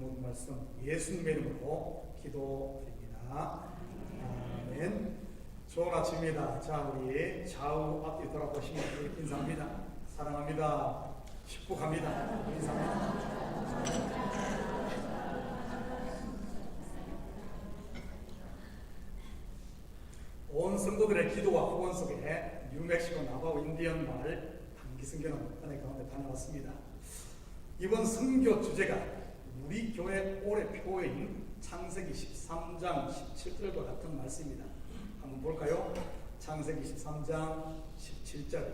본 말씀 예수님의 이름으로 기도드립니다. 아멘. 좋은 아침입니다. 자, 우리 좌우 앞뒤 돌아보시면 인사합니다. 사랑합니다. 축복합니다. 인사합니다. 온 성도들의 기도와 후원 속에 뉴멕시코 나바오 인디언 마을 단기선교는 은혜 가운데 다녀왔습니다. 이번 선교 주제가 우리 교회 올해 표어인 창세기 13장 17절과 같은 말씀입니다. 한번 볼까요? 창세기 13장 17절.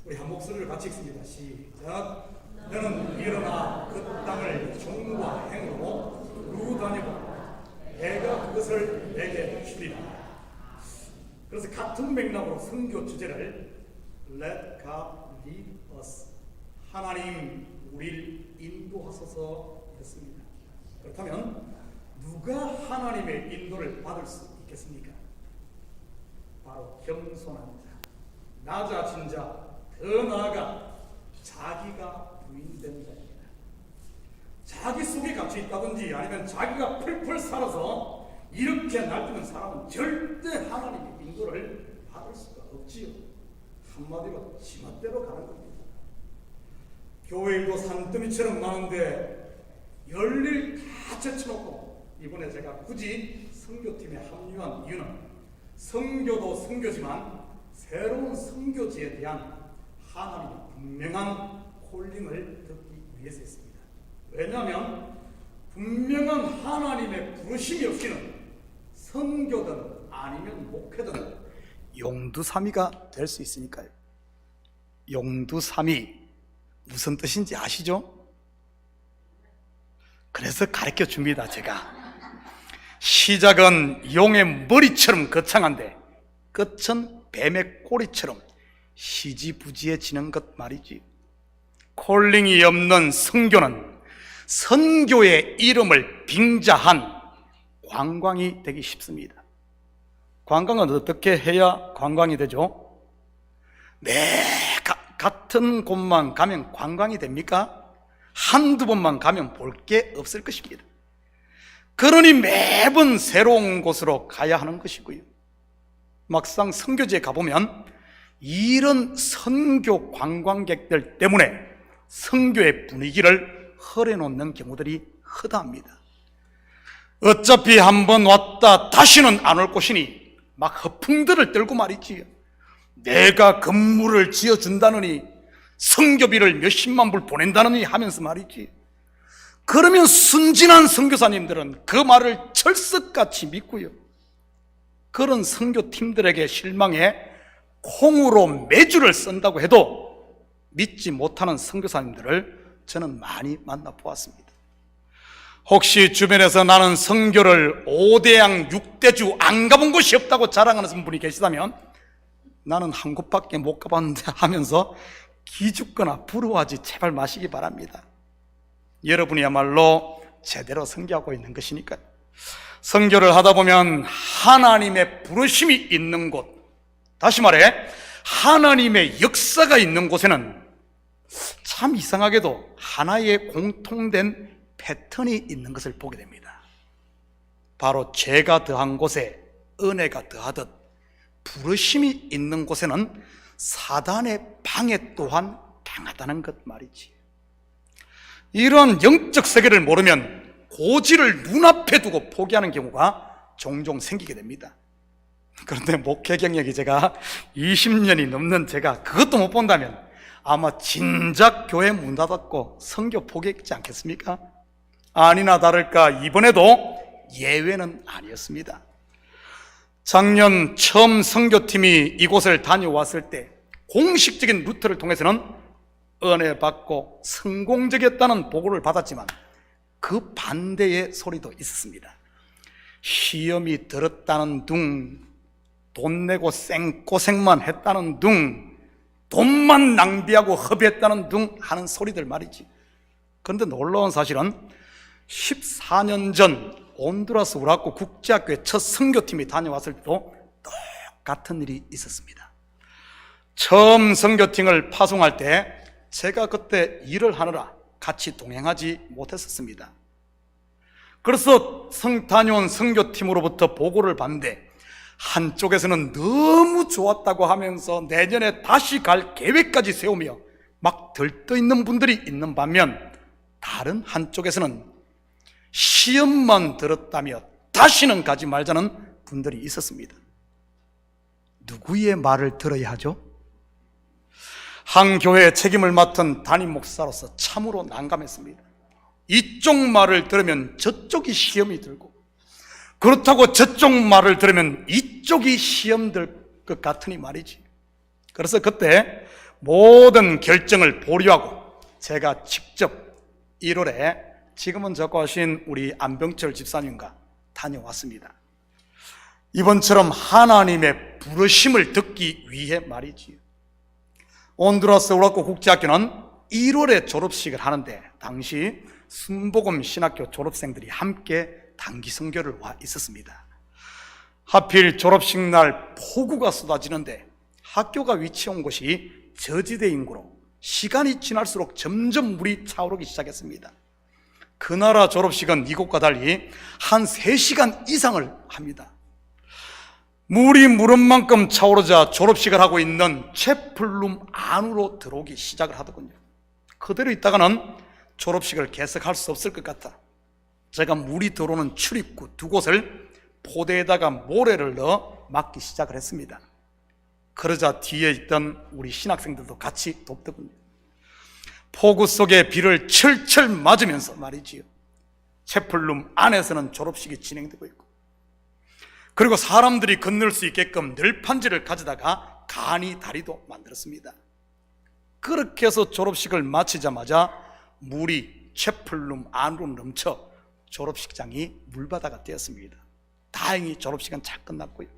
우리 한 목소리를 같이 읽습니다. 시작. 너는 일어나 그 땅을 종과 행으로 누구 다니고 내가 그것을 내게 주리라. 그래서 같은 맥락으로 선교 주제를 Let God lead us, 하나님 우리를 인도하소서 했습니다. 그렇다면 누가 하나님의 인도를 받을 수 있겠습니까? 바로 겸손한 자, 낮아진 자, 더 나아가 자기가 부인된 자입니다. 자기 속에 갇혀 있다든지 아니면 자기가 펄펄 살아서 이렇게 날뛰는 사람은 절대 하나님의 인도를 받을 수가 없지요. 한마디로 지멋대로 가는 겁니다. 교회 일도 산더미처럼 많은데 열일 다 제쳐놓고 이번에 제가 굳이 선교팀에 합류한 이유는 선교도 선교지만 새로운 선교지에 대한 하나님의 분명한 콜링을 듣기 위해서였습니다. 왜냐하면 분명한 하나님의 부르심이 없이는 선교든 아니면 목회든 용두사미가 될 수 있으니까요. 용두사미 무슨 뜻인지 아시죠? 그래서 가르쳐 줍니다. 제가 시작은 용의 머리처럼 거창한데 끝은 뱀의 꼬리처럼 시지부지해지는 것 말이지. 콜링이 없는 선교는 선교의 이름을 빙자한 관광이 되기 쉽습니다. 관광은 어떻게 해야 관광이 되죠? 같은 곳만 가면 관광이 됩니까? 한두 번만 가면 볼 게 없을 것입니다. 그러니 매번 새로운 곳으로 가야 하는 것이고요. 막상 선교지에 가보면 이런 선교 관광객들 때문에 선교의 분위기를 흐려놓는 경우들이 허다합니다. 어차피 한번 왔다 다시는 안 올 곳이니 막 허풍들을 떨고 말이지요. 내가 건물을 지어준다느니 선교비를 몇십만 불 보낸다느니 하면서 말이지. 그러면 순진한 선교사님들은 그 말을 철석같이 믿고요. 그런 선교팀들에게 실망해 콩으로 매주를 쓴다고 해도 믿지 못하는 선교사님들을 저는 많이 만나보았습니다. 혹시 주변에서 나는 선교를 5대양 6대주 안 가본 곳이 없다고 자랑하는 분이 계시다면 나는 한 곳밖에 못 가봤는데 하면서 기죽거나 부러워하지 제발 마시기 바랍니다. 여러분이야말로 제대로 선교하고 있는 것이니까요. 선교를 하다 보면 하나님의 부르심이 있는 곳, 다시 말해 하나님의 역사가 있는 곳에는 참 이상하게도 하나의 공통된 패턴이 있는 것을 보게 됩니다. 바로 죄가 더한 곳에 은혜가 더하듯 부르심이 있는 곳에는 사단의 방해 또한 강하다는 것 말이지. 이러한 영적 세계를 모르면 고지를 눈앞에 두고 포기하는 경우가 종종 생기게 됩니다. 그런데 목회 경력이 제가 20년이 넘는 제가 그것도 못 본다면 아마 진작 교회 문 닫았고 선교 포기했지 않겠습니까? 아니나 다를까 이번에도 예외는 아니었습니다. 작년 처음 선교팀이 이곳을 다녀왔을 때 공식적인 루트를 통해서는 은혜 받고 성공적이었다는 보고를 받았지만 그 반대의 소리도 있었습니다. 시험이 들었다는 둥, 돈 내고 생고생만 했다는 둥, 돈만 낭비하고 허비했다는 둥 하는 소리들 말이지. 그런데 놀라운 사실은 14년 전 온두라스 우라코 국제학교에 첫 선교팀이 다녀왔을 때도 똑같은 일이 있었습니다. 처음 선교팀을 파송할 때 제가 그때 일을 하느라 같이 동행하지 못했었습니다. 그래서 다녀온 선교팀으로부터 보고를 받는데 한쪽에서는 너무 좋았다고 하면서 내년에 다시 갈 계획까지 세우며 막 들떠있는 분들이 있는 반면, 다른 한쪽에서는 시험만 들었다며 다시는 가지 말자는 분들이 있었습니다. 누구의 말을 들어야 하죠? 한 교회의 책임을 맡은 담임 목사로서 참으로 난감했습니다. 이쪽 말을 들으면 저쪽이 시험이 들고, 그렇다고 저쪽 말을 들으면 이쪽이 시험 들 것 같으니 말이지. 그래서 그때 모든 결정을 보류하고 제가 직접 1월에 지금은 적어하신 우리 안병철 집사님과 다녀왔습니다. 이번처럼 하나님의 부르심을 듣기 위해 말이지요. 온두라스 우라코 국제학교는 1월에 졸업식을 하는데 당시 순복음 신학교 졸업생들이 함께 단기 선교를 와 있었습니다. 하필 졸업식 날 폭우가 쏟아지는데 학교가 위치한 곳이 저지대 인구로 시간이 지날수록 점점 물이 차오르기 시작했습니다. 그 나라 졸업식은 이곳과 달리 한 3시간 이상을 합니다. 물이 무릎 만큼 차오르자 졸업식을 하고 있는 채플룸 안으로 들어오기 시작을 하더군요. 그대로 있다가는 졸업식을 계속할 수 없을 것 같아 제가 물이 들어오는 출입구 2곳을 포대에다가 모래를 넣어 막기 시작을 했습니다. 그러자 뒤에 있던 우리 신학생들도 같이 돕더군요. 폭우 속에 비를 철철 맞으면서 말이지요, 채플룸 안에서는 졸업식이 진행되고 있고, 그리고 사람들이 건널 수 있게끔 늘판지를 가져다가 간이 다리도 만들었습니다. 그렇게 해서 졸업식을 마치자마자 물이 채플룸 안으로 넘쳐 졸업식장이 물바다가 되었습니다. 다행히 졸업식은 잘 끝났고요.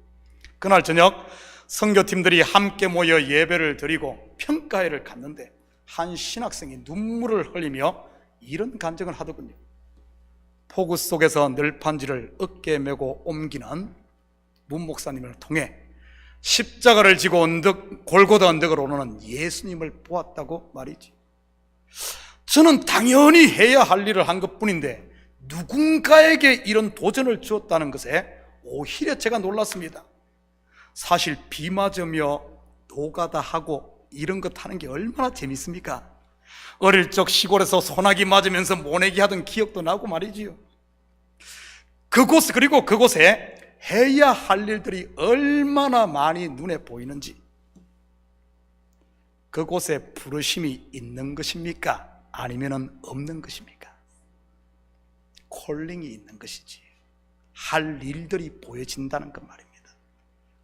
그날 저녁 선교팀들이 함께 모여 예배를 드리고 평가회를 갔는데 한 신학생이 눈물을 흘리며 이런 간증을 하더군요. 폭우 속에서 늘판지를 어깨에 메고 옮기는 문 목사님을 통해 십자가를 지고 골고다 언덕을 오르는 예수님을 보았다고 말이지. 저는 당연히 해야 할 일을 한 것뿐인데 누군가에게 이런 도전을 주었다는 것에 오히려 제가 놀랐습니다. 사실 비 맞으며 노가다 하고 이런 것 하는 게 얼마나 재밌습니까? 어릴 적 시골에서 소나기 맞으면서 모내기 하던 기억도 나고 말이지요. 그리고 그곳에 해야 할 일들이 얼마나 많이 눈에 보이는지, 그곳에 부르심이 있는 것입니까? 아니면 없는 것입니까? 콜링이 있는 것이지, 할 일들이 보여진다는 것 말입니다.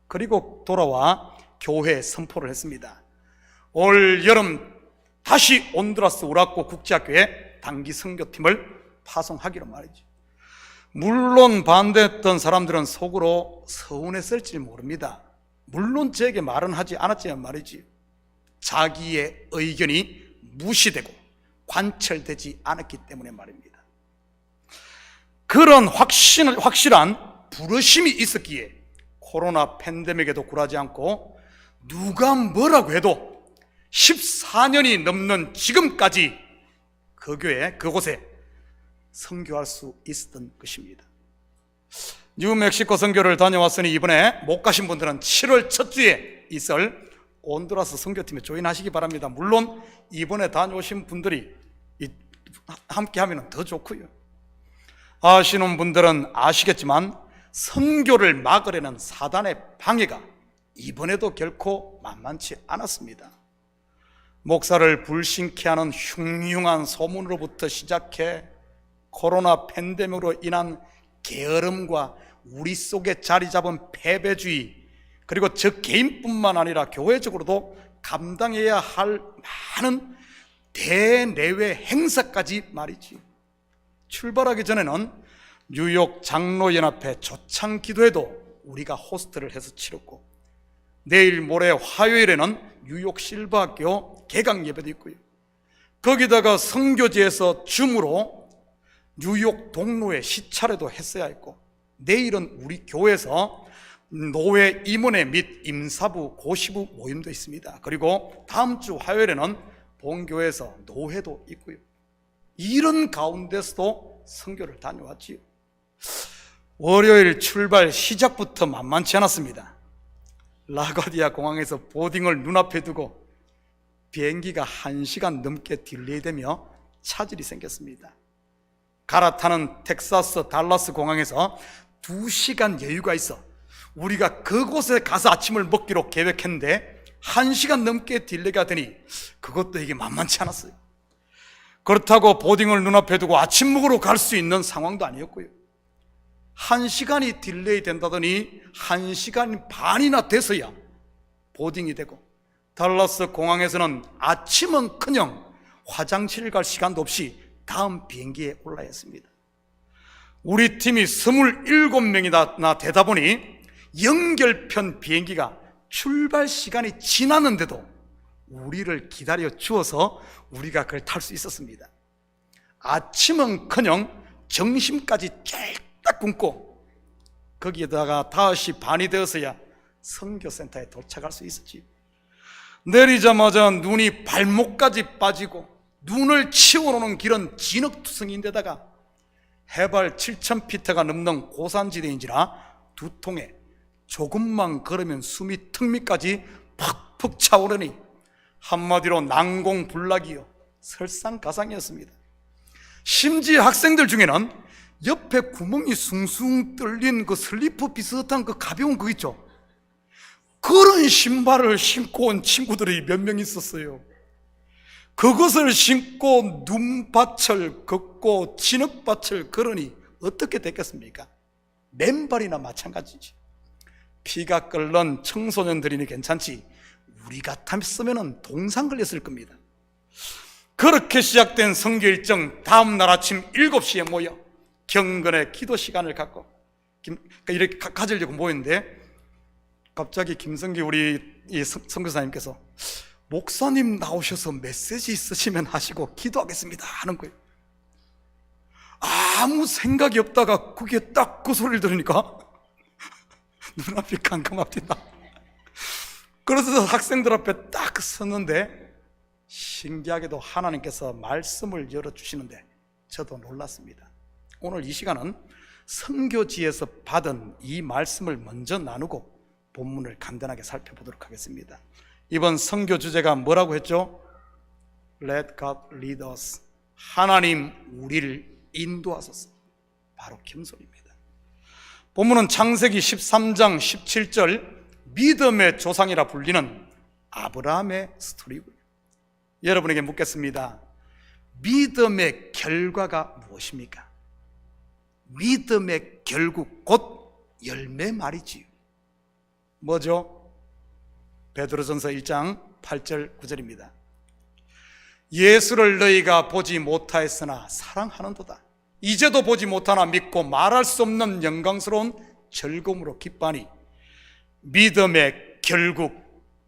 그리고 돌아와 교회에 선포를 했습니다. 올 여름 다시 온두라스 우라코 국제학교에 단기 선교팀을 파송하기로 말이죠. 물론 반대했던 사람들은 속으로 서운했을지 모릅니다. 물론 제게 말은 하지 않았지만 말이지, 자기의 의견이 무시되고 관철되지 않았기 때문에 말입니다. 그런 확실한 부르심이 있었기에 코로나 팬데믹에도 굴하지 않고 누가 뭐라고 해도 14년이 넘는 지금까지 그 교회 그곳에 선교할 수 있었던 것입니다. 뉴멕시코 선교를 다녀왔으니 이번에 못 가신 분들은 7월 첫 주에 있을 온두라스 선교팀에 조인하시기 바랍니다. 물론 이번에 다녀오신 분들이 함께 하면 더 좋고요. 아시는 분들은 아시겠지만 선교를 막으려는 사단의 방해가 이번에도 결코 만만치 않았습니다. 목사를 불신케 하는 흉흉한 소문으로부터 시작해 코로나 팬데믹으로 인한 게으름과 우리 속에 자리 잡은 패배주의, 그리고 저 개인뿐만 아니라 교회적으로도 감당해야 할 많은 대내외 행사까지 말이지. 출발하기 전에는 뉴욕 장로연합회 조창 기도회도 우리가 호스트를 해서 치렀고, 내일 모레 화요일에는 뉴욕 실버학교 개강 예배도 있고요. 거기다가 선교지에서 줌으로 뉴욕 동로의 시차례도 했어야 했고, 내일은 우리 교회에서 노회 임원회 및 임사부 고시부 모임도 있습니다. 그리고 다음 주 화요일에는 본교회에서 노회도 있고요. 이런 가운데서도 선교를 다녀왔지요. 월요일 출발 시작부터 만만치 않았습니다. 라과디아 공항에서 보딩을 눈앞에 두고 비행기가 1시간 넘게 딜레이되며 차질이 생겼습니다. 갈아타는 텍사스 달라스 공항에서 2시간 여유가 있어 우리가 그곳에 가서 아침을 먹기로 계획했는데 1시간 넘게 딜레이가 되니 그것도 이게 만만치 않았어요. 그렇다고 보딩을 눈앞에 두고 아침 먹으러 갈 수 있는 상황도 아니었고요. 1시간이 딜레이 된다더니 1시간 반이나 돼서야 보딩이 되고, 달라스 공항에서는 아침은커녕 화장실 갈 시간도 없이 다음 비행기에 올라야 했습니다. 우리 팀이 27명이나 되다 보니 연결편 비행기가 출발 시간이 지났는데도 우리를 기다려 주어서 우리가 그걸 탈 수 있었습니다. 아침은커녕 점심까지 쫄딱 굶고 거기에다가 5시 반이 되어서야 선교센터에 도착할 수 있었지. 내리자마자 눈이 발목까지 빠지고 눈을 치워놓는 길은 진흙투성인데다가 해발 7,000피트가 넘는 고산지대인지라 두통에 조금만 걸으면 숨이 턱 밑까지 팍팍 차오르니 한마디로 난공불락이요 설상가상이었습니다. 심지어 학생들 중에는 옆에 구멍이 숭숭 뚫린 그 슬리퍼 비슷한 그 가벼운 거 있죠, 그런 신발을 신고 온 친구들이 몇 명 있었어요. 그것을 신고 눈밭을 걷고 진흙밭을 걸으니 어떻게 됐겠습니까? 맨발이나 마찬가지지. 피가 끓는 청소년들이니 괜찮지 우리 같았으면 동상 걸렸을 겁니다. 그렇게 시작된 선교 일정, 다음 날 아침 7시에 모여 경건의 기도 시간을 갖고 이렇게 가지려고 모였는데 갑자기 김성기 우리 이 선교사님께서 목사님 나오셔서 메시지 있으시면 하시고 기도하겠습니다 하는 거예요. 아무 생각이 없다가 그게 딱 그 소리를 들으니까 눈앞이 깜깜합니다. 그래서 학생들 앞에 딱 섰는데 신기하게도 하나님께서 말씀을 열어주시는데 저도 놀랐습니다. 오늘 이 시간은 선교지에서 받은 이 말씀을 먼저 나누고 본문을 간단하게 살펴보도록 하겠습니다. 이번 선교 주제가 뭐라고 했죠? Let God lead us. 하나님 우리를 인도하소서. 바로 겸손입니다. 본문은 창세기 13장 17절 믿음의 조상이라 불리는 아브라함의 스토리고요. 여러분에게 묻겠습니다. 믿음의 결과가 무엇입니까? 믿음의 결국 곧 열매 말이지요. 뭐죠? 베드로전서 1장 8절 9절입니다. 예수를 너희가 보지 못하였으나 사랑하는도다. 이제도 보지 못하나 믿고 말할 수 없는 영광스러운 즐거움으로 기뻐하니 믿음의 결국,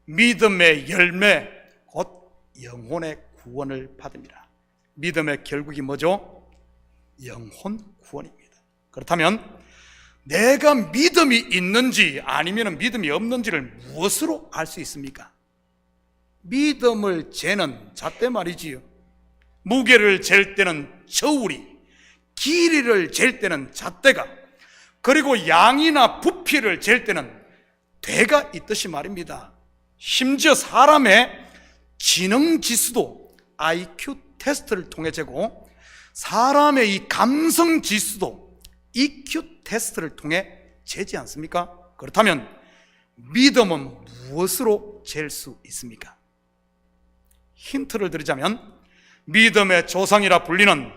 믿음의 열매 곧 영혼의 구원을 받음이라. 믿음의 결국이 뭐죠? 영혼 구원입니다. 그렇다면 내가 믿음이 있는지 아니면 믿음이 없는지를 무엇으로 알 수 있습니까? 믿음을 재는 잣대 말이지요. 무게를 잴 때는 저울이, 길이를 잴 때는 잣대가, 그리고 양이나 부피를 잴 때는 대가 있듯이 말입니다. 심지어 사람의 지능 지수도 IQ 테스트를 통해 재고 사람의 이 감성 지수도 EQ 테스트를 통해 재지 않습니까? 그렇다면 믿음은 무엇으로 잴 수 있습니까? 힌트를 드리자면 믿음의 조상이라 불리는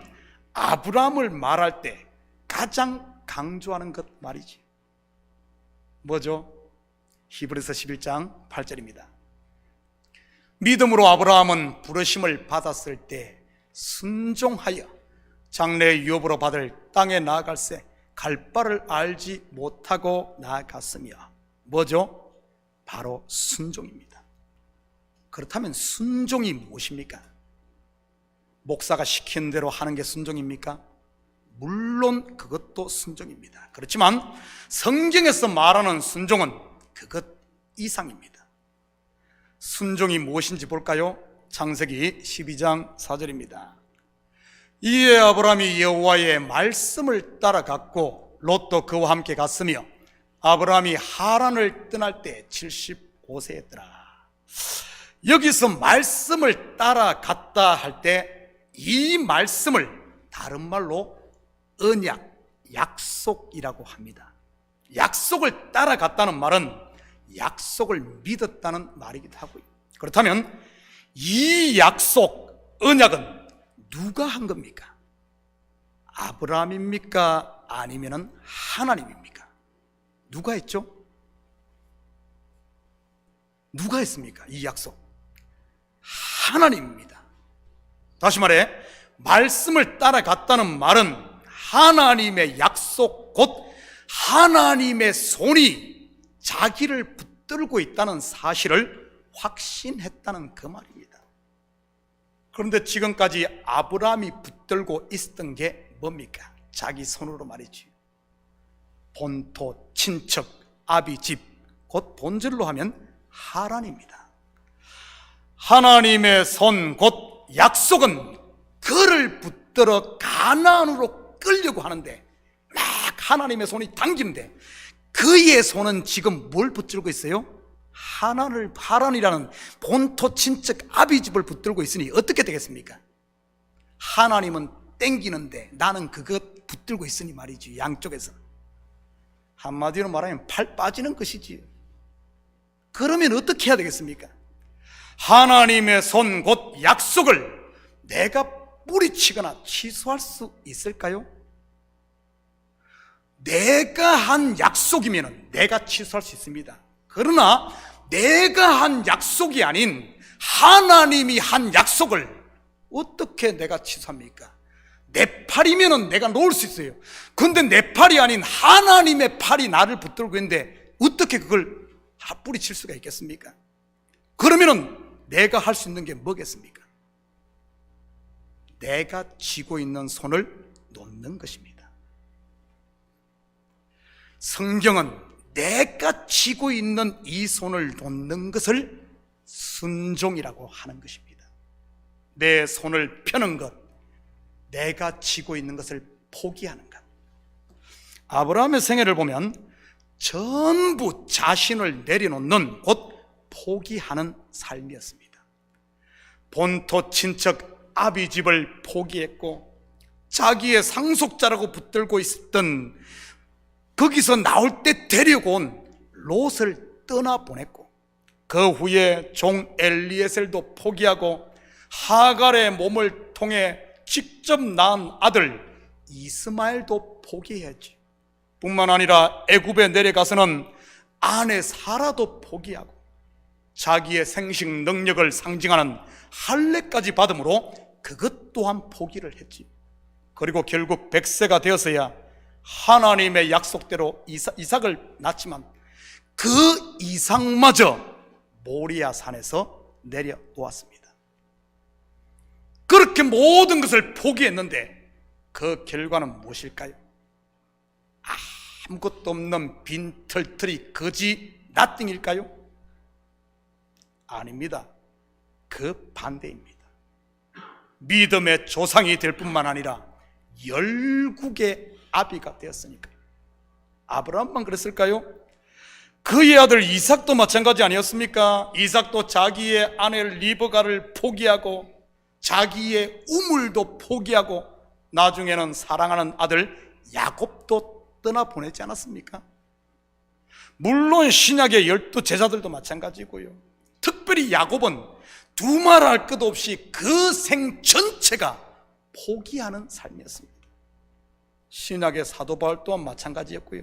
아브라함을 말할 때 가장 강조하는 것 말이지. 뭐죠? 히브리서 11장 8절입니다. 믿음으로 아브라함은 부르심을 받았을 때 순종하여 장래의 유업으로 받을 땅에 나아갈새 갈 바를 알지 못하고 나아갔으며, 뭐죠? 바로 순종입니다. 그렇다면 순종이 무엇입니까? 목사가 시킨 대로 하는 게 순종입니까? 물론 그것도 순종입니다. 그렇지만 성경에서 말하는 순종은 그것 이상입니다. 순종이 무엇인지 볼까요? 창세기 12장 4절입니다. 이에 아브라함이 여호와의 말씀을 따라갔고 롯도 그와 함께 갔으며 아브라함이 하란을 떠날 때 75세였더라. 여기서 말씀을 따라갔다 할 때 이 말씀을 다른 말로 언약, 약속이라고 합니다. 약속을 따라갔다는 말은 약속을 믿었다는 말이기도 하고요. 그렇다면 이 약속, 언약은 누가 한 겁니까? 아브라함입니까? 아니면 하나님입니까? 누가 했죠? 누가 했습니까? 이 약속 하나님입니다. 다시 말해 말씀을 따라갔다는 말은 하나님의 약속, 곧 하나님의 손이 자기를 붙들고 있다는 사실을 확신했다는 그 말입니다. 그런데 지금까지 아브라함이 붙들고 있었던 게 뭡니까? 자기 손으로 말이지. 본토, 친척, 아비 집, 곧 본질로 하면 하란입니다. 하나님의 손, 곧 약속은 그를 붙들어 가나안으로 끌려고 하는데 막 하나님의 손이 당기는데 그의 손은 지금 뭘 붙들고 있어요? 하란이라는 본토 친척 아비집을 붙들고 있으니 어떻게 되겠습니까? 하나님은 땡기는데 나는 그것 붙들고 있으니 말이지. 양쪽에서 한마디로 말하면 팔 빠지는 것이지. 그러면 어떻게 해야 되겠습니까? 하나님의 손, 곧 약속을 내가 뿌리치거나 취소할 수 있을까요? 내가 한 약속이면 내가 취소할 수 있습니다. 그러나 내가 한 약속이 아닌 하나님이 한 약속을 어떻게 내가 취소합니까? 내 팔이면 내가 놓을 수 있어요. 그런데 내 팔이 아닌 하나님의 팔이 나를 붙들고 있는데 어떻게 그걸 뿌리칠 수가 있겠습니까? 그러면은 내가 할 수 있는 게 뭐겠습니까? 내가 쥐고 있는 손을 놓는 것입니다. 성경은 내가 쥐고 있는 이 손을 놓는 것을 순종이라고 하는 것입니다. 내 손을 펴는 것, 내가 쥐고 있는 것을 포기하는 것. 아브라함의 생애를 보면 전부 자신을 내려놓는, 곧 포기하는 삶이었습니다. 본토 친척 아비 집을 포기했고 자기의 상속자라고 붙들고 있었던 거기서 나올 때 데리고 온 롯을 떠나보냈고 그 후에 종 엘리에셀도 포기하고 하갈의 몸을 통해 직접 낳은 아들 이스마엘도 포기했지. 뿐만 아니라 애굽에 내려가서는 아내 사라도 포기하고 자기의 생식 능력을 상징하는 할례까지 받음으로 그것 또한 포기를 했지. 그리고 결국 100세가 되어서야 하나님의 약속대로 이삭을 낳지만 그 이삭마저 모리아 산에서 내려놓았습니다. 그렇게 모든 것을 포기했는데 그 결과는 무엇일까요? 아무것도 없는 빈털터리 거지 나띵일까요? 아닙니다. 그 반대입니다. 믿음의 조상이 될 뿐만 아니라 열국의 아비가 되었으니까요. 아브라함만 그랬을까요? 그의 아들 이삭도 마찬가지 아니었습니까? 이삭도 자기의 아내 리브가를 포기하고 자기의 우물도 포기하고 나중에는 사랑하는 아들 야곱도 떠나보내지 않았습니까? 물론 신약의 12제자들도 마찬가지고요. 특별히 야곱은 두말할 것 없이 그 생 전체가 포기하는 삶이었습니다. 신약의 사도 바울 또한 마찬가지였고요.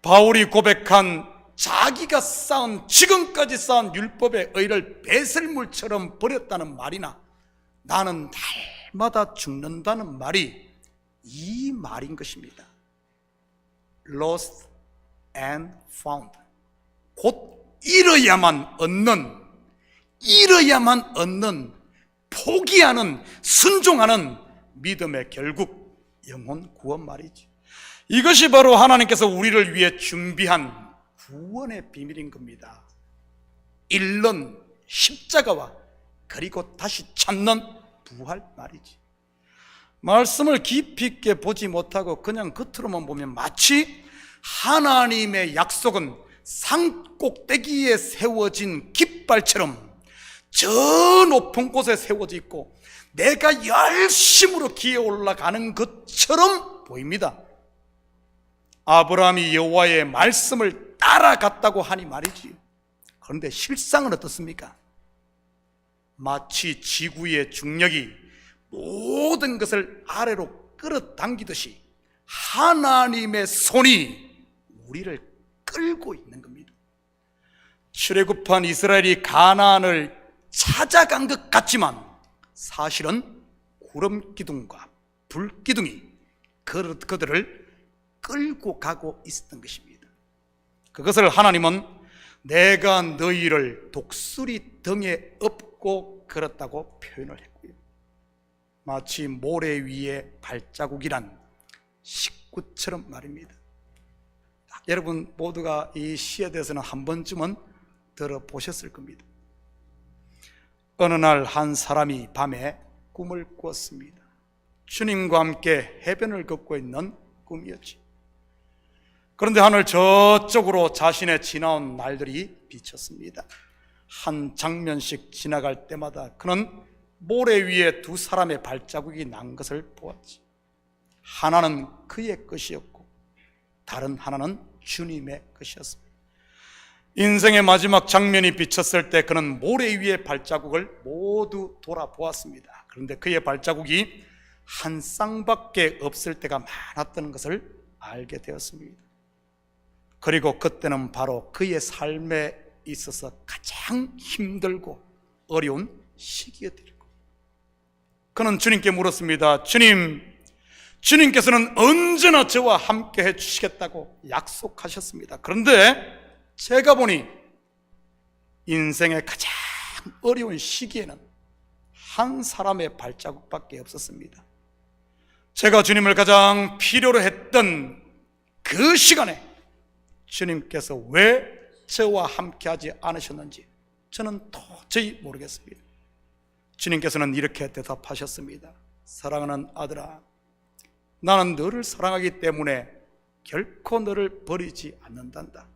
바울이 고백한 자기가 쌓은, 지금까지 쌓은 율법의 의를 배설물처럼 버렸다는 말이나 나는 날마다 죽는다는 말이 이 말인 것입니다. Lost and found. 곧 잃어야만 얻는, 포기하는, 순종하는 믿음의 결국 영혼 구원 말이지. 이것이 바로 하나님께서 우리를 위해 준비한 구원의 비밀인 겁니다. 잃는 십자가와 그리고 다시 찾는 부활 말이지. 말씀을 깊이 있게 보지 못하고 그냥 겉으로만 보면 마치 하나님의 약속은 산 꼭대기에 세워진 깃발처럼 저 높은 곳에 세워져 있고 내가 열심으로 기어 올라가는 것처럼 보입니다. 아브라함이 여호와의 말씀을 따라갔다고 하니 말이지. 그런데 실상은 어떻습니까? 마치 지구의 중력이 모든 것을 아래로 끌어당기듯이 하나님의 손이 우리를 끌고 있는 겁니다. 출애굽한 이스라엘이 가나안을 찾아간 것 같지만 사실은 구름 기둥과 불 기둥이 그들을 끌고 가고 있었던 것입니다. 그것을 하나님은 내가 너희를 독수리 등에 업고 걸었다고 표현을 했고요. 마치 모래 위에 발자국이란 식구처럼 말입니다. 여러분 모두가 이 시에 대해서는 한 번쯤은 들어보셨을 겁니다. 어느 날 한 사람이 밤에 꿈을 꾸었습니다. 주님과 함께 해변을 걷고 있는 꿈이었지. 그런데 하늘 저쪽으로 자신의 지나온 날들이 비쳤습니다. 한 장면씩 지나갈 때마다 그는 모래 위에 두 사람의 발자국이 난 것을 보았지. 하나는 그의 것이었고 다른 하나는 주님의 것이었습니다. 인생의 마지막 장면이 비쳤을 때 그는 모래 위의 발자국을 모두 돌아보았습니다. 그런데 그의 발자국이 한 쌍밖에 없을 때가 많았다는 것을 알게 되었습니다. 그리고 그때는 바로 그의 삶에 있어서 가장 힘들고 어려운 시기였더라고요. 그는 주님께 물었습니다. 주님께서는 언제나 저와 함께 해주시겠다고 약속하셨습니다. 그런데 제가 보니 인생의 가장 어려운 시기에는 한 사람의 발자국밖에 없었습니다. 제가 주님을 가장 필요로 했던 그 시간에 주님께서 왜 저와 함께 하지 않으셨는지 저는 도저히 모르겠습니다. 주님께서는 이렇게 대답하셨습니다. 사랑하는 아들아, 나는 너를 사랑하기 때문에 결코 너를 버리지 않는단다.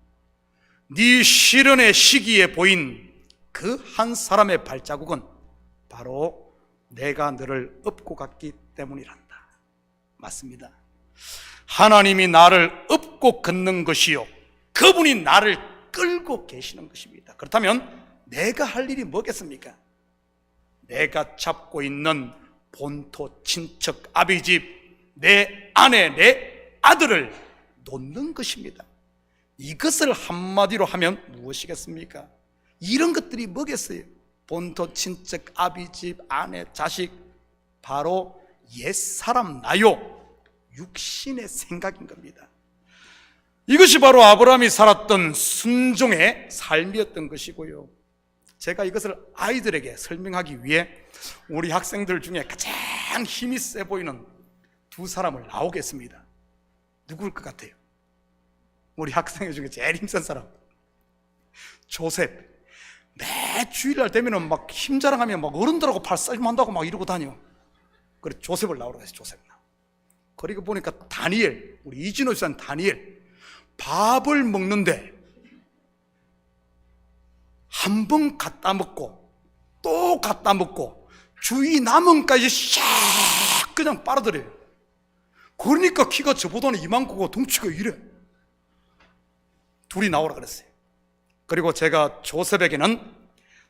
네 시련의 시기에 보인 그 한 사람의 발자국은 바로 내가 너를 업고 갔기 때문이란다. 맞습니다. 하나님이 나를 업고 걷는 것이요, 그분이 나를 끌고 계시는 것입니다. 그렇다면 내가 할 일이 뭐겠습니까? 내가 잡고 있는 본토, 친척, 아비집, 내 아내, 내 아들을 놓는 것입니다. 이것을 한마디로 하면 무엇이겠습니까? 이런 것들이 뭐겠어요? 본토, 친척, 아비집, 아내, 자식, 바로 옛사람 나요, 육신의 생각인 겁니다. 이것이 바로 아브라함이 살았던 순종의 삶이었던 것이고요. 제가 이것을 아이들에게 설명하기 위해 우리 학생들 중에 가장 힘이 세 보이는 두 사람을 나오겠습니다. 누구일 것 같아요? 우리 학생 중에 제일 힘센 사람, 조셉. 매 주일날 되면은 막 힘자랑하면 막 어른들하고 팔싸움한다고 막 이러고 다녀. 그래 조셉을 나오라고 했어요. 조셉. 그리고 보니까 다니엘, 우리 이진호 집사님 다니엘, 밥을 먹는데 한 번 갖다 먹고 또 갖다 먹고 주위 남은까지 샥 그냥 빨아들여요. 그러니까 키가 저보다는 이만큼고 덩치가 이래. 둘이 나오라 그랬어요. 그리고 제가 조셉에게는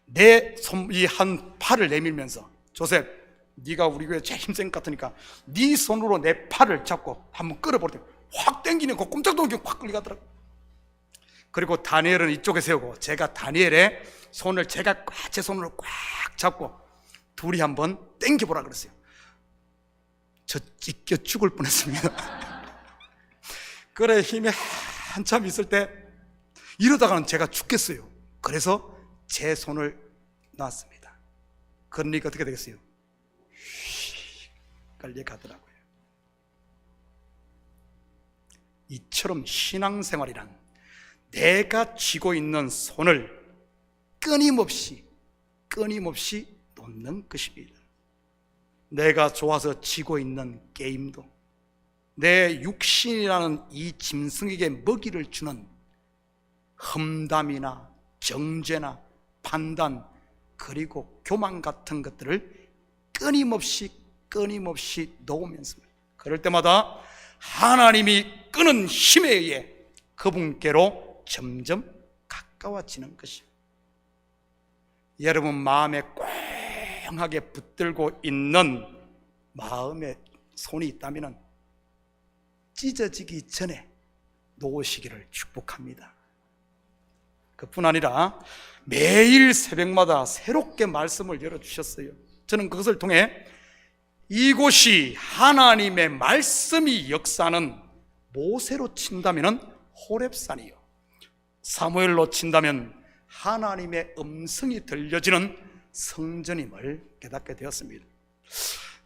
내 손 이 한 팔을 내밀면서, 조셉, 네가 우리 교회 제일 힘센 것 같으니까 네 손으로 내 팔을 잡고 한번 끌어버려. 확 당기는 거 꼼짝도 않게 확 끌려가더라고. 그리고 다니엘은 이쪽에 세우고 제가 다니엘의 손을 제가 제 손으로 꽉 잡고 둘이 한번 당겨보라 그랬어요. 저 찢겨 죽을 뻔했습니다. 그래 힘이 한참 있을 때 이러다가는 제가 죽겠어요. 그래서 제 손을 놨습니다. 그러니까 어떻게 되겠어요? 휙 깔려가더라고요. 이처럼 신앙생활이란 내가 쥐고 있는 손을 끊임없이 놓는 것입니다. 내가 좋아서 지고 있는 게임도, 내 육신이라는 이 짐승에게 먹이를 주는 험담이나 정죄나 판단, 그리고 교만 같은 것들을 끊임없이 놓으면서, 그럴 때마다 하나님이 끄는 힘에 의해 그분께로 점점 가까워지는 것이요, 여러분 마음에 꽝하게 붙들고 있는 마음의 손이 있다면 찢어지기 전에 놓으시기를 축복합니다. 그뿐 아니라 매일 새벽마다 새롭게 말씀을 열어주셨어요. 저는 그것을 통해 이곳이 하나님의 말씀이 역사하는 모세로 친다면 호렙산이요, 사무엘로 친다면 하나님의 음성이 들려지는 성전임을 깨닫게 되었습니다.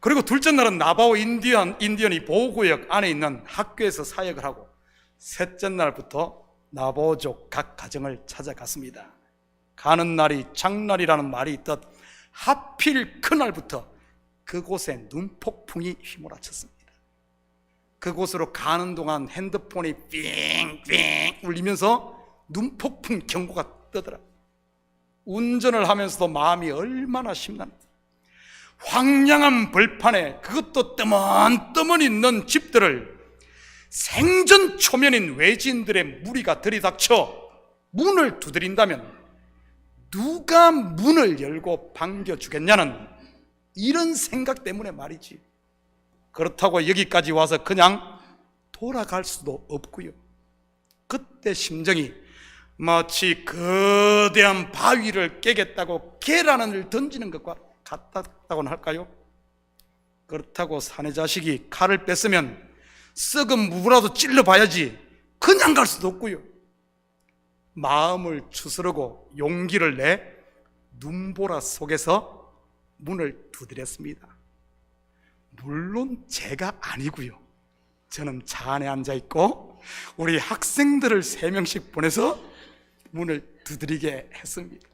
그리고 둘째 날은 나바오 인디언이 보호구역 안에 있는 학교에서 사역을 하고, 셋째 날부터 나바오족 각 가정을 찾아갔습니다. 가는 날이 장날이라는 말이 있듯 하필 그날부터 그곳에 눈폭풍이 휘몰아쳤습니다. 그곳으로 가는 동안 핸드폰이 삥삥 울리면서 눈폭풍 경고가 뜨더라. 운전을 하면서도 마음이 얼마나 심란한지. 황량한 벌판에 그것도 뜨문뜨문 있는 집들을 생전 초면인 외지인들의 무리가 들이닥쳐 문을 두드린다면 누가 문을 열고 반겨주겠냐는 이런 생각 때문에 말이지. 그렇다고 여기까지 와서 그냥 돌아갈 수도 없고요. 그때 심정이 마치 거대한 바위를 깨겠다고 계란을 던지는 것과 같다고는 할까요? 그렇다고 사내 자식이 칼을 뺐으면 썩은 무라도 찔러봐야지 그냥 갈 수도 없고요. 마음을 추스르고 용기를 내 눈보라 속에서 문을 두드렸습니다. 물론 제가 아니고요, 저는 차 안에 앉아있고 우리 학생들을 3명씩 보내서 문을 두드리게 했습니다.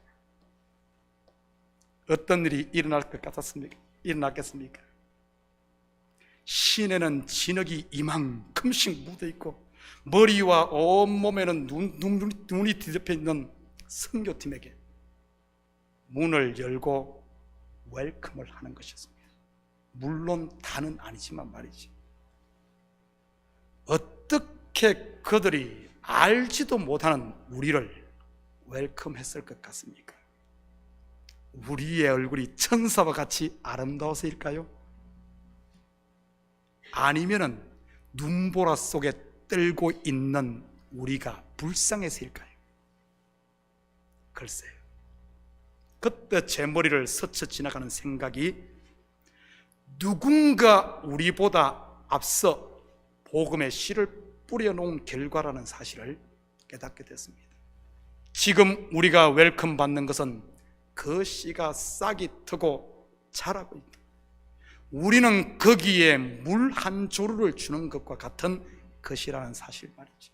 어떤 일이 일어날 것 같았습니까? 일어났겠습니까? 시내는 진흙이 이만큼씩 묻어있고 머리와 온몸에는 눈이 뒤덮여 있는 선교팀에게 문을 열고 웰컴을 하는 것이었습니다. 물론 다는 아니지만 말이지. 어떻게 그들이 알지도 못하는 우리를 웰컴했을 것 같습니까? 우리의 얼굴이 천사와 같이 아름다워서일까요? 아니면은 눈보라 속에 떨고 있는 우리가 불쌍해서일까요? 글쎄요. 그때 제 머리를 스쳐 지나가는 생각이, 누군가 우리보다 앞서 복음의 씨를 뿌려놓은 결과라는 사실을 깨닫게 됐습니다. 지금 우리가 웰컴 받는 것은 그 씨가 싹이 트고 자라고 있다. 우리는 거기에 물 한 조루를 주는 것과 같은 것이라는 사실 말이지.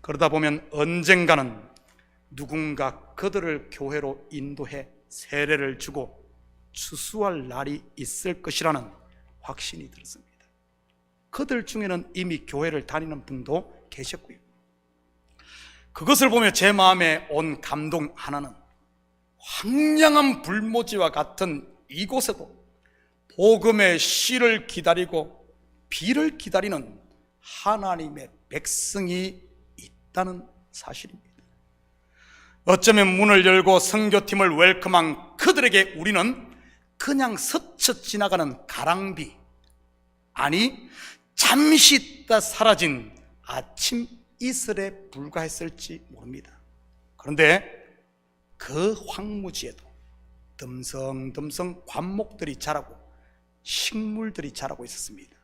그러다 보면 언젠가는 누군가 그들을 교회로 인도해 세례를 주고 추수할 날이 있을 것이라는 확신이 들었습니다. 그들 중에는 이미 교회를 다니는 분도 계셨고요. 그것을 보며 제 마음에 온 감동 하나는, 황량한 불모지와 같은 이곳에도 복음의 씨를 기다리고 비를 기다리는 하나님의 백성이 있다는 사실입니다. 어쩌면 문을 열고 선교팀을 웰컴한 그들에게 우리는 그냥 스쳐 지나가는 가랑비, 아니 잠시 있다 사라진 아침 이슬에 불과했을지 모릅니다. 그런데 그 황무지에도 듬성듬성 관목들이 자라고 식물들이 자라고 있었습니다.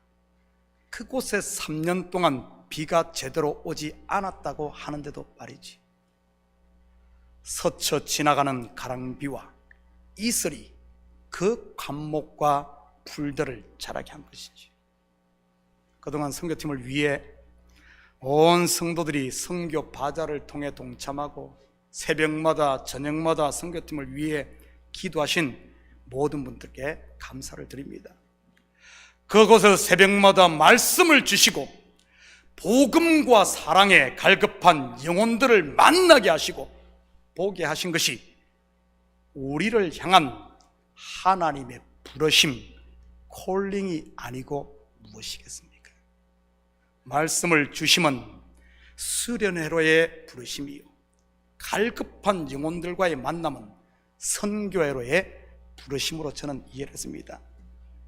그곳에 3년 동안 비가 제대로 오지 않았다고 하는데도 말이지, 스쳐 지나가는 가랑비와 이슬이 그 관목과 풀들을 자라게 한 것이지. 그동안 선교팀을 위해 온 성도들이 선교 바자를 통해 동참하고 새벽마다 저녁마다 선교팀을 위해 기도하신 모든 분들께 감사를 드립니다. 그곳에서 새벽마다 말씀을 주시고 복음과 사랑에 갈급한 영혼들을 만나게 하시고 보게 하신 것이 우리를 향한 하나님의 부르심, 콜링이 아니고 무엇이겠습니까? 말씀을 주심은 수련회로의 부르심이요, 갈급한 영혼들과의 만남은 선교회로의 부르심으로 저는 이해를 했습니다.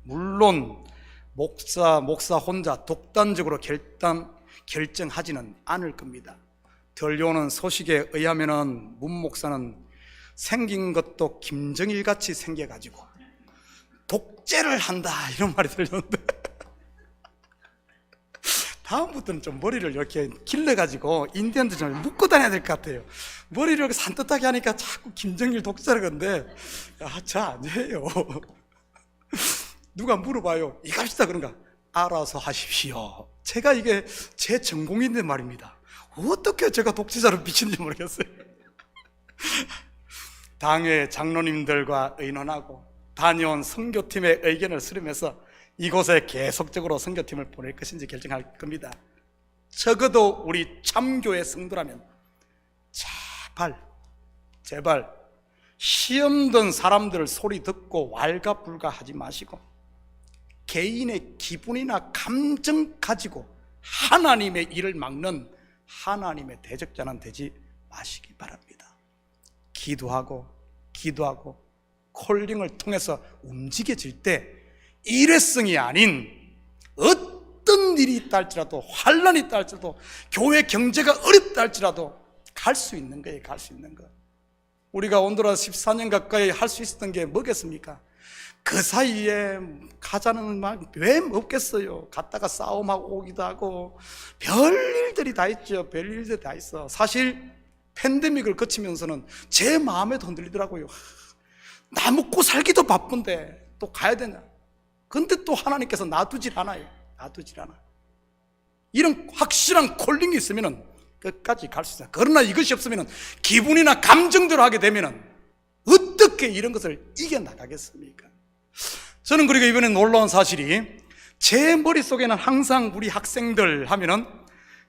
물론 목사 혼자 독단적으로 결정하지는 않을 겁니다. 들려오는 소식에 의하면은 문 목사는 생긴 것도 김정일 같이 생겨가지고 독재를 한다 이런 말이 들렸는데 다음부터는 좀 머리를 이렇게 길러가지고 인디언들 좀 묶고 다녀야 될 것 같아요. 머리를 이렇게 산뜻하게 하니까 자꾸 김정일 독재를 건데, 저 아니에요. 누가 물어봐요. 이거 합시다 그런가? 알아서 하십시오. 제가 이게 제 전공인데 말입니다. 어떻게 제가 독재자로 비치는지 모르겠어요. 당회 장로님들과 의논하고 다녀온 선교팀의 의견을 수렴해서 이곳에 계속적으로 선교팀을 보낼 것인지 결정할 겁니다. 적어도 우리 참교회 성도라면 제발 시험 든 사람들 소리 듣고 왈가불가 하지 마시고 개인의 기분이나 감정 가지고 하나님의 일을 막는 하나님의 대적자는 되지 마시기 바랍니다. 기도하고 콜링을 통해서 움직여질 때 일회성이 아닌 어떤 일이 있다 할지라도, 환란이 있다 할지라도, 교회 경제가 어렵다 할지라도 갈 수 있는 거예요. 갈 수 있는 거. 우리가 온두라 14년 가까이 할 수 있었던 게 뭐겠습니까? 그 사이에 가자는 막 왜 없겠어요. 갔다가 싸움하고 오기도 하고 별일들이 다 있죠. 별일들이 다 있어. 사실 팬데믹을 거치면서는 제 마음에도 흔들리더라고요. 나 먹고 살기도 바쁜데 또 가야 되냐. 근데 또 하나님께서 놔두질 않아요. 놔두질 않아. 이런 확실한 콜링이 있으면 끝까지 갈 수 있어요. 그러나 이것이 없으면 기분이나 감정대로 하게 되면 어떻게 이런 것을 이겨나가겠습니까? 저는 그리고 이번에 놀라운 사실이 제 머릿속에는 항상 우리 학생들 하면은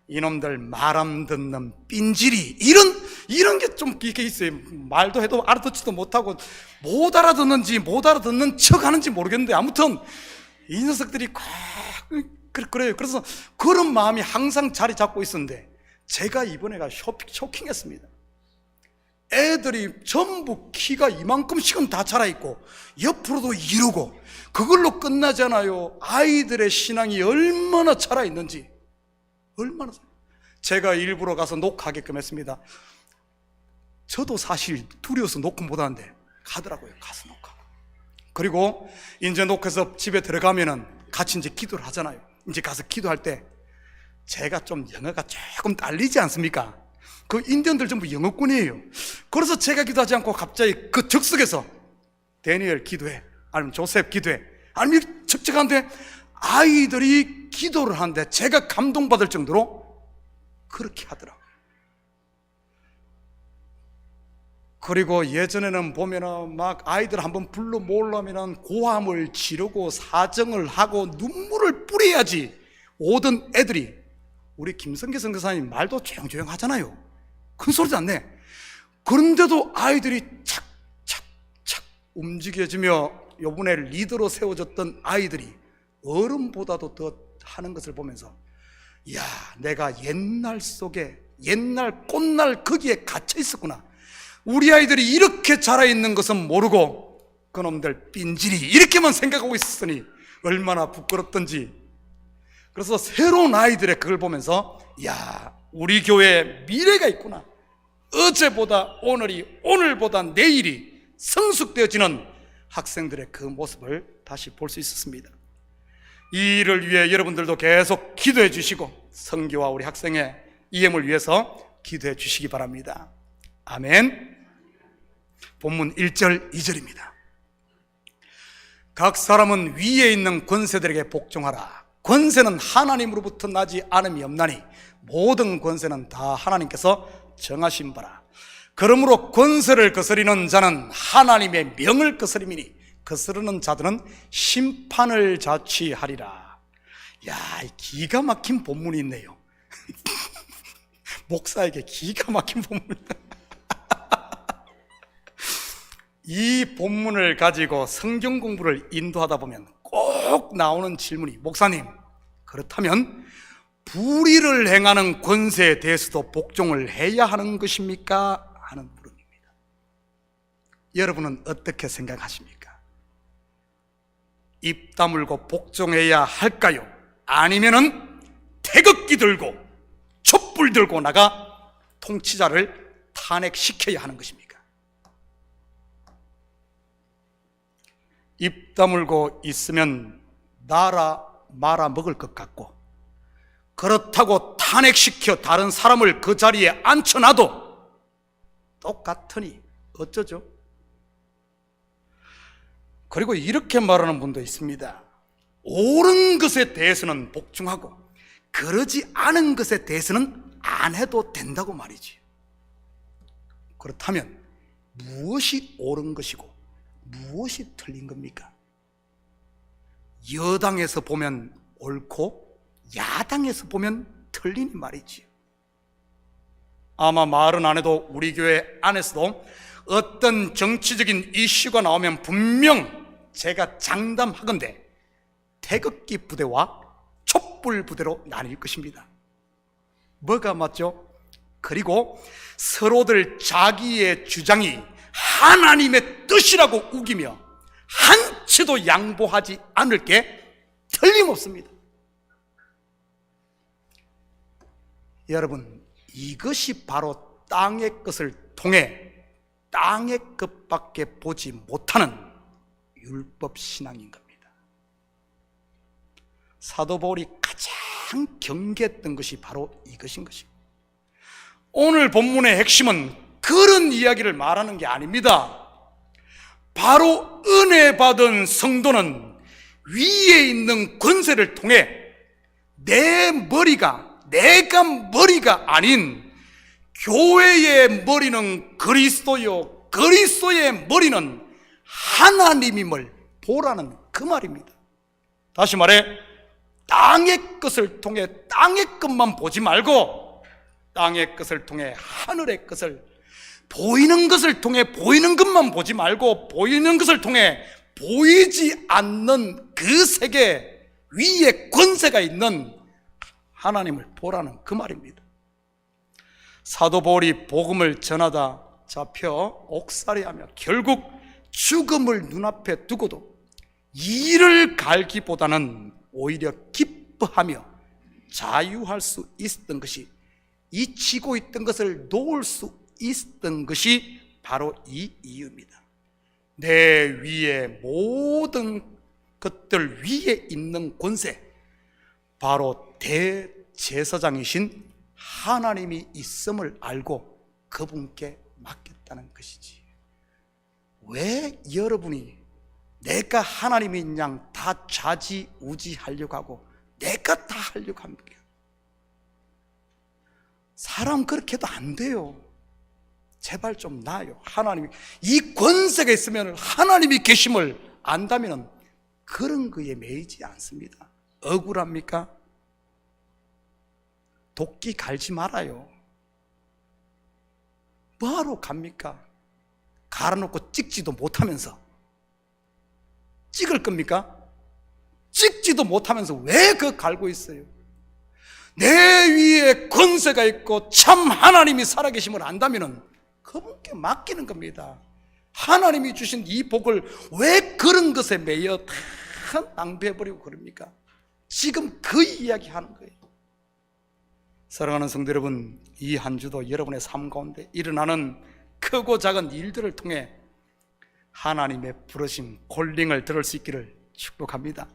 이놈들 말 안 듣는 삔지리 이런 게 좀 이렇게 있어요. 말도 해도 알아듣지도 못하고 못 알아듣는지 못 알아듣는 척 하는지 모르겠는데 아무튼 이 녀석들이 그래요. 그래서 그런 마음이 항상 자리 잡고 있었는데 제가 이번에가 쇼킹했습니다. 애들이 전부 키가 이만큼씩은 다 자라있고 옆으로도 이르고 그걸로 끝나잖아요. 아이들의 신앙이 얼마나 자라있는지 제가 일부러 가서 녹화하게끔 했습니다. 저도 사실 두려워서 녹화 못하는데 가더라고요. 가서 녹화. 그리고 이제 녹화해서 집에 들어가면은 같이 이제 기도를 하잖아요. 이제 가서 기도할 때 제가 좀 영어가 조금 딸리지 않습니까? 그 인디언들 전부 영어꾼이에요. 그래서 제가 기도하지 않고 갑자기 그 적석에서 데니엘 기도해, 아니면 조셉 기도해, 아니면 척척한데 아이들이 기도를 하는데 제가 감동받을 정도로 그렇게 하더라고요. 그리고 예전에는 보면은 막 아이들 한번 불러 모으려면은 고함을 지르고 사정을 하고 눈물을 뿌려야지 오던 애들이, 우리 김성계 선교사님 말도 조용조용 하잖아요. 큰 소리도 안 내. 그런데도 아이들이 착착착 움직여지며 요번에 리더로 세워졌던 아이들이 어른보다도 더 하는 것을 보면서 야, 내가 옛날 속에 옛날 꽃날 거기에 갇혀 있었구나. 우리 아이들이 이렇게 자라있는 것은 모르고 그놈들 삔질이 이렇게만 생각하고 있었으니 얼마나 부끄럽던지. 그래서 새로운 아이들의 그걸 보면서 야, 우리 교회에 미래가 있구나. 어제보다 오늘이, 오늘보다 내일이 성숙되어지는 학생들의 그 모습을 다시 볼 수 있었습니다. 이 일을 위해 여러분들도 계속 기도해 주시고 선교와 우리 학생의 이행을 위해서 기도해 주시기 바랍니다. 아멘. 본문 1절 2절입니다. 각 사람은 위에 있는 권세들에게 복종하라. 권세는 하나님으로부터 나지 않음이 없나니 모든 권세는 다 하나님께서 정하신 바라. 그러므로 권세를 거스리는 자는 하나님의 명을 거스림이니 거스르는 자들은 심판을 자취하리라. 야, 기가 막힌 본문이 있네요. 목사에게 기가 막힌 본문. 이 본문을 가지고 성경 공부를 인도하다 보면 꼭 나오는 질문이, 목사님, 그렇다면 불의를 행하는 권세에 대해서도 복종을 해야 하는 것입니까? 하는 물음입니다. 여러분은 어떻게 생각하십니까? 입 다물고 복종해야 할까요? 아니면은 태극기 들고 촛불 들고 나가 통치자를 탄핵시켜야 하는 것입니까? 입 다물고 있으면 나라 말아 먹을 것 같고, 그렇다고 탄핵시켜 다른 사람을 그 자리에 앉혀놔도 똑같으니 어쩌죠? 그리고 이렇게 말하는 분도 있습니다. 옳은 것에 대해서는 복종하고 그러지 않은 것에 대해서는 안 해도 된다고 말이지. 그렇다면 무엇이 옳은 것이고 무엇이 틀린 겁니까? 여당에서 보면 옳고 야당에서 보면 틀린 말이지요. 아마 말은 안 해도 우리 교회 안에서도 어떤 정치적인 이슈가 나오면 분명 제가 장담하건대 태극기 부대와 촛불 부대로 나뉠 것입니다. 뭐가 맞죠? 그리고 서로들 자기의 주장이 하나님의 뜻이라고 우기며 한치도 양보하지 않을 게 틀림없습니다. 여러분, 이것이 바로 땅의 것을 통해 땅의 것밖에 보지 못하는 율법 신앙인 겁니다. 사도 바울이 가장 경계했던 것이 바로 이것인 것입니다. 오늘 본문의 핵심은 그런 이야기를 말하는 게 아닙니다. 바로 은혜 받은 성도는 위에 있는 권세를 통해 내가 머리가 아닌 교회의 머리는 그리스도요, 그리스도의 머리는 하나님임을 보라는 그 말입니다. 다시 말해, 땅의 것을 통해 땅의 것만 보지 말고 땅의 것을 통해 하늘의 것을, 보이는 것을 통해 보이는 것만 보지 말고 보이는 것을 통해 보이지 않는 그 세계 위에 권세가 있는 하나님을 보라는 그 말입니다. 사도 바울이 복음을 전하다 잡혀 옥살이하며 결국 죽음을 눈앞에 두고도 이를 갈기보다는 오히려 기뻐하며 자유할 수 있었던 것이, 잊히고 있던 것을 놓을 수 있었던 것이 바로 이 이유입니다. 내 위에 모든 것들 위에 있는 권세, 바로 대제사장이신 하나님이 있음을 알고 그분께 맡겼다는 것이지. 왜 여러분이 내가 하나님인 양 다 좌지우지하려고 하고 내가 다 하려고 합니까? 사람 그렇게 해도 안 돼요. 제발 좀 나아요. 하나님이, 이 권세가 있으면 하나님이 계심을 안다면 그런 거에 매이지 않습니다. 억울합니까? 도끼 갈지 말아요. 뭐하러 갑니까? 갈아놓고 찍지도 못하면서. 찍을 겁니까? 찍지도 못하면서 왜 그 갈고 있어요? 내 위에 권세가 있고 참 하나님이 살아계심을 안다면 그분께 맡기는 겁니다. 하나님이 주신 이 복을 왜 그런 것에 매여 다 낭비해버리고 그럽니까? 지금 그 이야기 하는 거예요. 사랑하는 성도 여러분, 이 한 주도 여러분의 삶 가운데 일어나는 크고 작은 일들을 통해 하나님의 부르심, 콜링을 들을 수 있기를 축복합니다.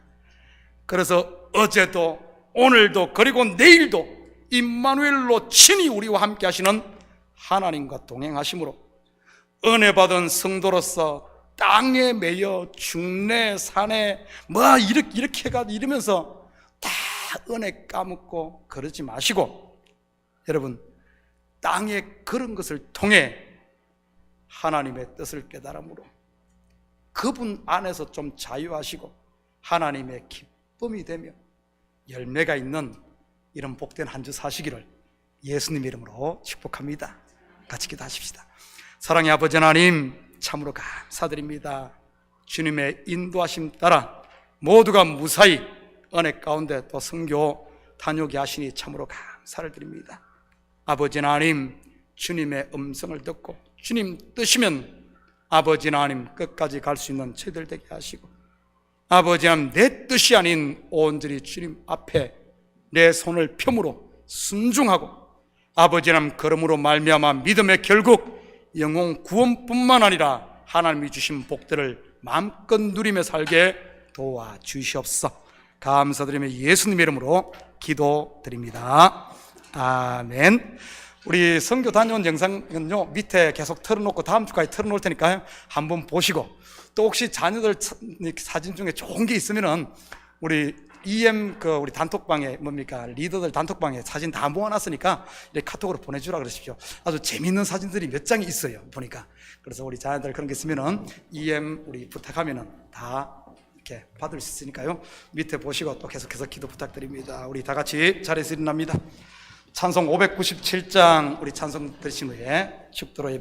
그래서 어제도 오늘도 그리고 내일도 임마누엘로 친히 우리와 함께 하시는 하나님과 동행하심으로 은혜 받은 성도로서 땅에 매여 중내 산에 이렇게 해가지고 이러면서 다 은혜 까먹고 그러지 마시고, 여러분, 땅에 그런 것을 통해 하나님의 뜻을 깨달음으로 그분 안에서 좀 자유하시고 하나님의 기쁨이 되며 열매가 있는 이런 복된 한 주 사시기를 예수님 이름으로 축복합니다. 같이 기도하십시다. 사랑의 아버지 하나님, 참으로 감사드립니다. 주님의 인도하심 따라 모두가 무사히 은혜 가운데 또 선교 다녀오게 하시니 참으로 감사를 드립니다. 아버지 하나님, 주님의 음성을 듣고 주님 뜻이면 아버지 하나님 끝까지 갈 수 있는 저희들 되게 하시고, 아버지 하나님 내 뜻이 아닌 온전히 주님 앞에 내 손을 펴므로 순종하고, 아버지 하나님 걸음으로 말미암아 믿음의 결국 영혼 구원뿐만 아니라 하나님이 주신 복들을 마음껏 누리며 살게 도와주시옵소서. 감사드리며 예수님 이름으로 기도드립니다. 아멘. 우리 선교 다녀온 영상은요 밑에 계속 틀어놓고 다음 주까지 틀어놓을 테니까요 한번 보시고, 또 혹시 자녀들 사진 중에 좋은 게 있으면은 우리 EM 우리 단톡방에 리더들 단톡방에 사진 다 모아놨으니까 이렇게 카톡으로 보내주라 그러십시오. 아주 재밌는 사진들이 몇 장이 있어요 보니까. 그래서 우리 자녀들 그런 게 있으면은 EM 우리 부탁하면은 다 이렇게 받을 수 있으니까요 밑에 보시고 또 계속해서 기도 부탁드립니다. 우리 다 같이 자리에서 일어납니다. 찬송 597장 우리 찬송 들으신 후에 축도로 예배